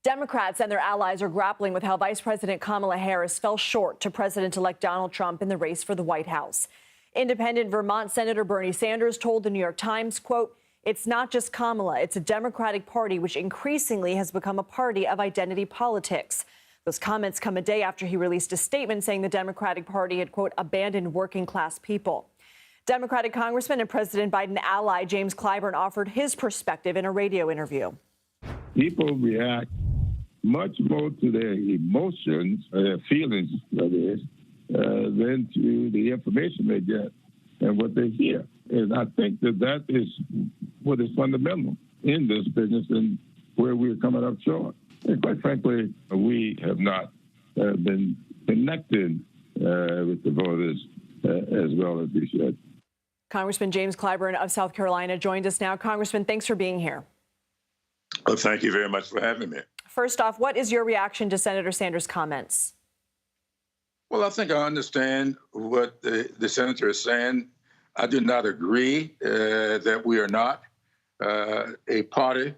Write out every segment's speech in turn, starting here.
Democrats and their allies are grappling with how Vice President Kamala Harris fell short to President-elect Donald Trump in the race for the White House. Independent Vermont Senator Bernie Sanders told the New York Times, quote, "It's not just Kamala, it's a Democratic Party which increasingly has become a party of identity politics." Those comments come a day after he released a statement saying the Democratic Party had, quote, abandoned working class people. Democratic Congressman and President Biden ally James Clyburn offered his perspective in a radio interview. People react much more to their emotions, their feelings, that is, than to the information they get and what they hear. And I think that is what is fundamental in this business and where we're coming up short. And quite frankly, we have not been connected with the voters as well as we should. Congressman James Clyburn of South Carolina joined us now. Congressman, thanks for being here. Well, thank you very much for having me. First off, what is your reaction to Senator Sanders' comments? Well, I think I understand what the senator is saying. I do not agree that we are not a party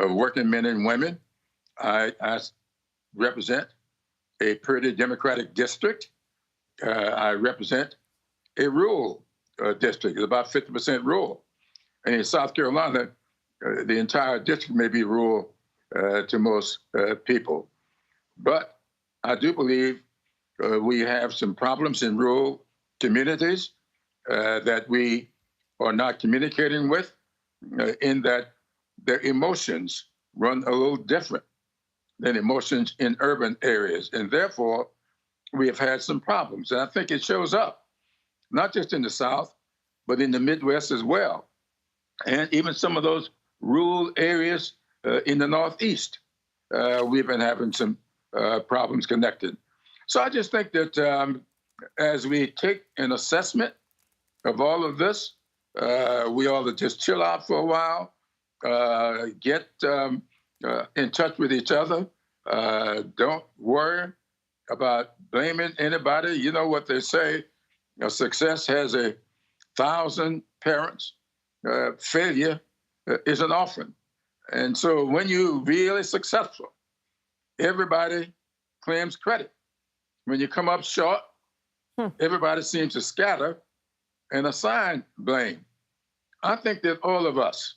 of working men and women. I represent a pretty Democratic district. I represent a rural district. It's about 50% rural. And in South Carolina, the entire district may be rural to most people. But I do believe we have some problems in rural communities that we are not communicating with, in that their emotions run a little different than emotions in urban areas. And therefore, we have had some problems. And I think it shows up, not just in the South, but in the Midwest as well. And even some of those rural areas in the Northeast, we've been having some problems connected. So I just think that as we take an assessment of all of this, we ought to just chill out for a while, get in touch with each other. Don't worry about blaming anybody. You know what they say, success has 1,000 parents. Failure is an orphan. And so when you're really successful, everybody claims credit. When you come up short, everybody seems to scatter and assign blame. I think that all of us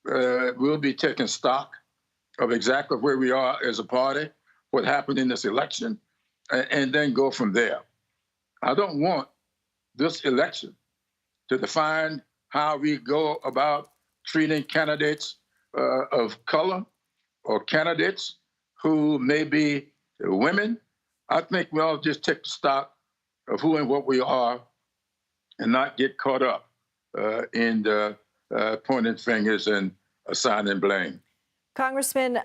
will be taking stock of exactly where we are as a party, what happened in this election, and then go from there. I don't want this election to define how we go about treating candidates of color or candidates who may be women. I think we all just take stock of who and what we are and not get caught up in pointing fingers and assigning blame. Congressman,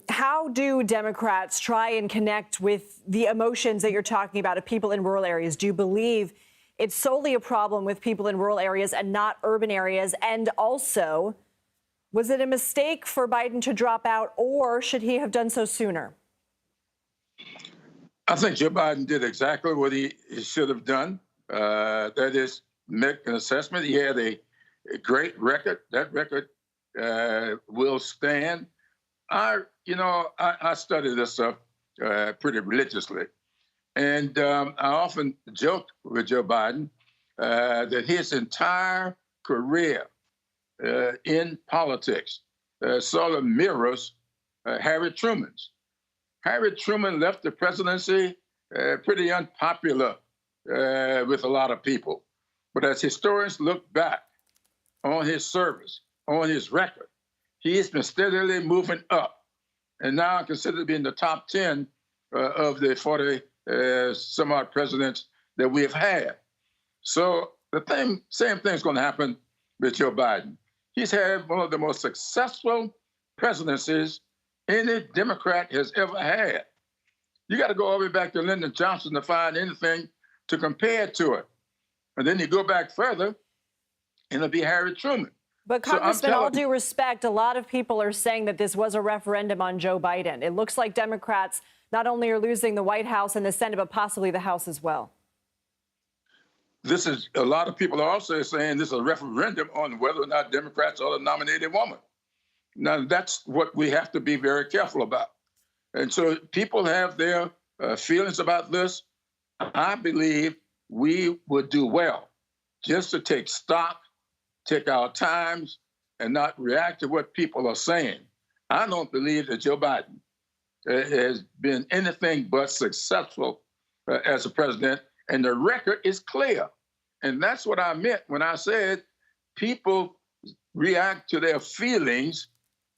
how do Democrats try and connect with the emotions that you're talking about of people in rural areas? Do you believe it's solely a problem with people in rural areas and not urban areas? And also, was it a mistake for Biden to drop out, or should he have done so sooner? I think Joe Biden did exactly what he should have done. That is, make an assessment. He had a great record. That record will stand. I study this stuff pretty religiously. And I often joke with Joe Biden that his entire career in politics sort of mirrors Harry Truman's. Harry Truman left the presidency pretty unpopular with a lot of people. But as historians look back on his service, on his record, he's been steadily moving up, and now considered to be in the top 10 of the 40 some odd presidents that we have had. So same thing's going to happen with Joe Biden. He's had one of the most successful presidencies any Democrat has ever had. You got to go all the way back to Lyndon Johnson to find anything to compare to it. And then you go back further, and it'll be Harry Truman. But Congressman, all due respect, a lot of people are saying that this was a referendum on Joe Biden. It looks like Democrats not only are losing the White House and the Senate, but possibly the House as well. A lot of people are also saying this is a referendum on whether or not Democrats ought to nominate a woman. Now, that's what we have to be very careful about. And so people have their feelings about this. I believe we would do well just to take stock, take our times, and not react to what people are saying. I don't believe that Joe Biden has been anything but successful as a president, and the record is clear. And that's what I meant when I said people react to their feelings,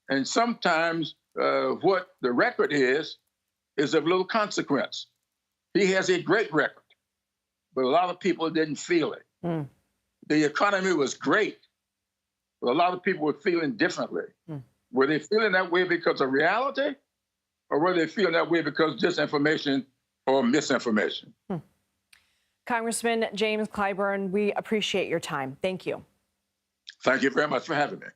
and sometimes what the record is of little consequence. He has a great record, but a lot of people didn't feel it. Mm. The economy was great, but a lot of people were feeling differently. Mm. Were they feeling that way because of reality, or were they feeling that way because of disinformation or misinformation? Mm. Congressman James Clyburn, we appreciate your time. Thank you. Thank you very much for having me.